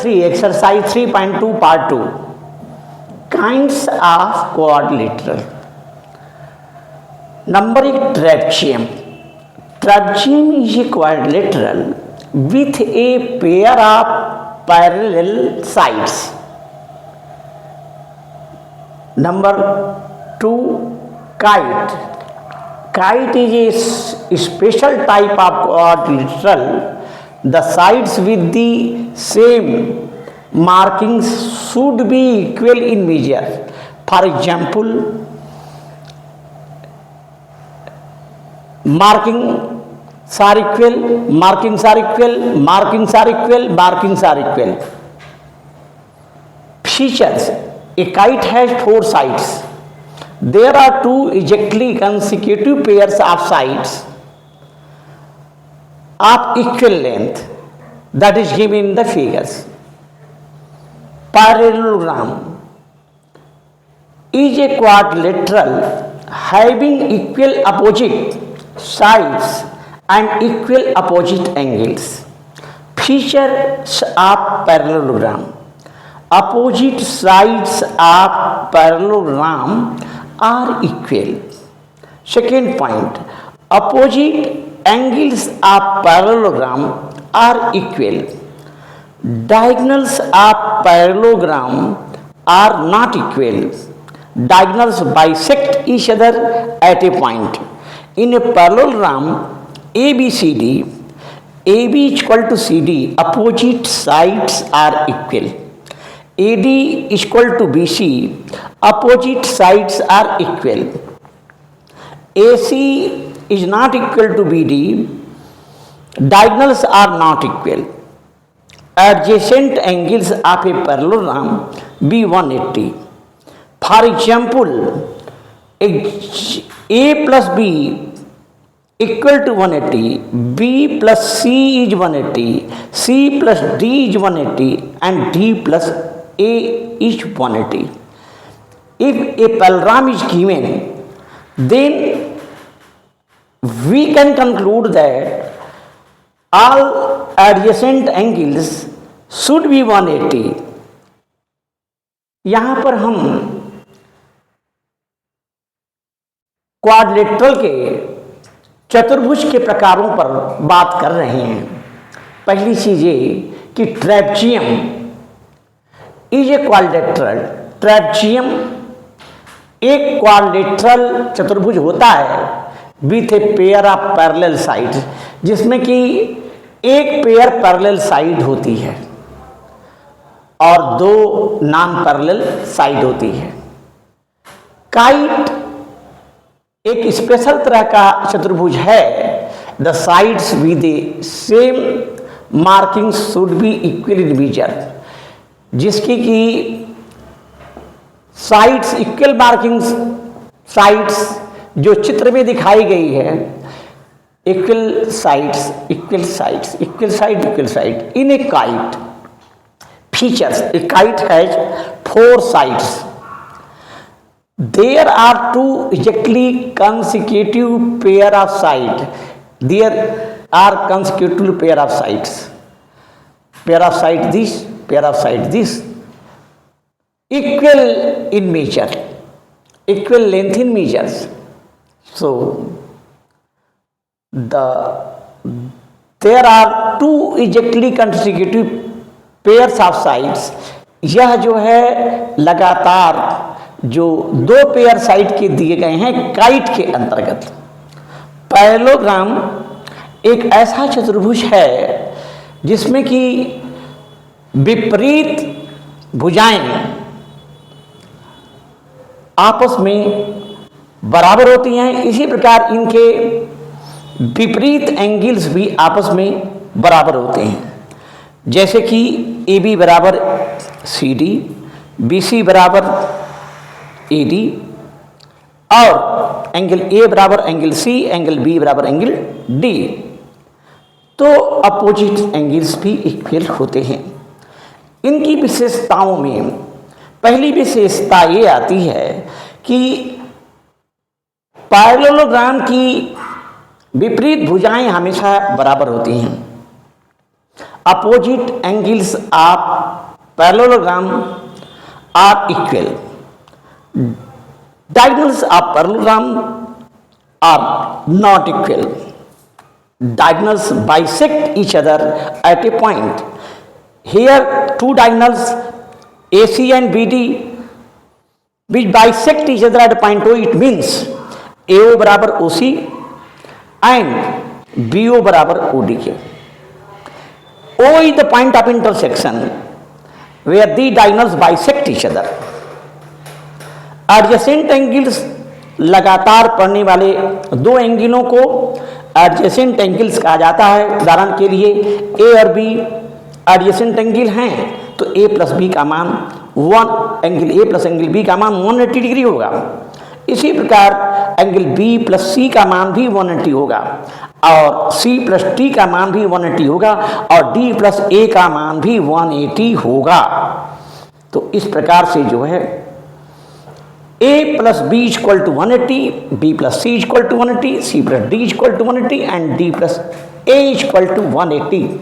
3, exercise 3.2 part 2, kinds of quadrilateral. Number 1, trapezium. Trapezium is a quadrilateral with a pair of parallel sides. Number 2, kite. Kite is a special type of quadrilateral. The sides with the same markings should be equal in measure. For example, markings are equal, markings are equal, markings are equal, markings are equal. Features: a kite has 4 sides. There are 2 exactly consecutive pairs of sides of equal length, that is given in the figures. Parallelogram is a quadrilateral having equal opposite sides and equal opposite angles. Features of parallelogram: opposite sides of parallelogram are equal. Second point, opposite angles of parallelogram are equal. Diagonals of parallelogram are not equal. Diagonals bisect each other at a point. In a parallelogram ABCD, AB is equal to CD, opposite sides are equal. AD is equal to BC, opposite sides are equal. AC is not equal to BD, diagonals are not equal. Adjacent angles of a parallelogram be 180. For example, A plus B equal to 180, B plus C is 180, C plus D is 180 and D plus A is 180. If a parallelogram is given, then we can conclude that all adjacent angles should be 180. यहाँ पर हम quadrilateral के चतुर्भुज के प्रकारों पर बात कर रहे हैं। पहली चीज ये कि trapezium is a quadrilateral. Trapezium एक क्वाड्रिलेटरल चतुर्भुज होता है with a pair of parallel side, जिसमें कि एक पेयर पैरेलल साइड होती है और 2 नॉन पैरेलल साइड होती है। काइट एक स्पेशल तरह का चतुर्भुज है। The sides with the same markings should be equal in measure, जिसकी कि साइड्स इक्वल मार्किंग्स, साइड्स जो चित्र में दिखाई गई है, equal sides, equal sides, equal side, equal side in A kite. Features: A kite has 4 sides. There are 2 exactly consecutive pair of sides. There are consecutive pair of sides. Pair of side this, pair of side this. Equal in measure, equal length in measures. So there are 2 exactly consecutive pairs of sides. यह जो है लगातार जो 2 pair side के दिए गए हैं kite के अंतर्गत। पैरेललोग्राम एक ऐसा चतुर्भुज है जिसमें कि विपरीत भुजाएं आपस में बराबर होती हैं। इसी प्रकार इनके विपरीत एंगल्स भी आपस में बराबर होते हैं, जैसे कि AB बराबर CD, BC बराबर AD और एंगल A बराबर एंगल C, एंगल B बराबर एंगल D। तो अपोजिट एंगल्स भी इक्वल होते हैं। इनकी विशेषताओं में पहली विशेषता ये आती है कि पैरेललोग्राम की विपरीत भुजाएं हमेशा बराबर होती हैं opposite angles of parallelogram are equal. Diagonals of parallelogram are not equal. Diagonals bisect each other at a point. Here two diagonals AC and BD which bisect each other at a point O, it means AO बराबर OC and BO बराबर OD. O is the point of intersection where the diagonals bisect each other. Adjacent angles लगातार पड़ने वाले दो एंगलों को adjacent angles कहा जाता है. उदाहरण के लिए ए और बी एडजेसेंट एंगल हैं तो ए प्लस बी का मान ए प्लस एंगल बी का मान 180 डिग्री होगा. इसी प्रकार एंगल बी प्लस सी का मान भी 180 होगा और सी प्लस टी का मान भी 180 होगा और डी प्लस ए का मान भी 180 होगा. तो इस प्रकार से जो है A plus B is equal to 180, B plus C is equal to 180, C plus D is equal to 180 and D plus A is equal to 180.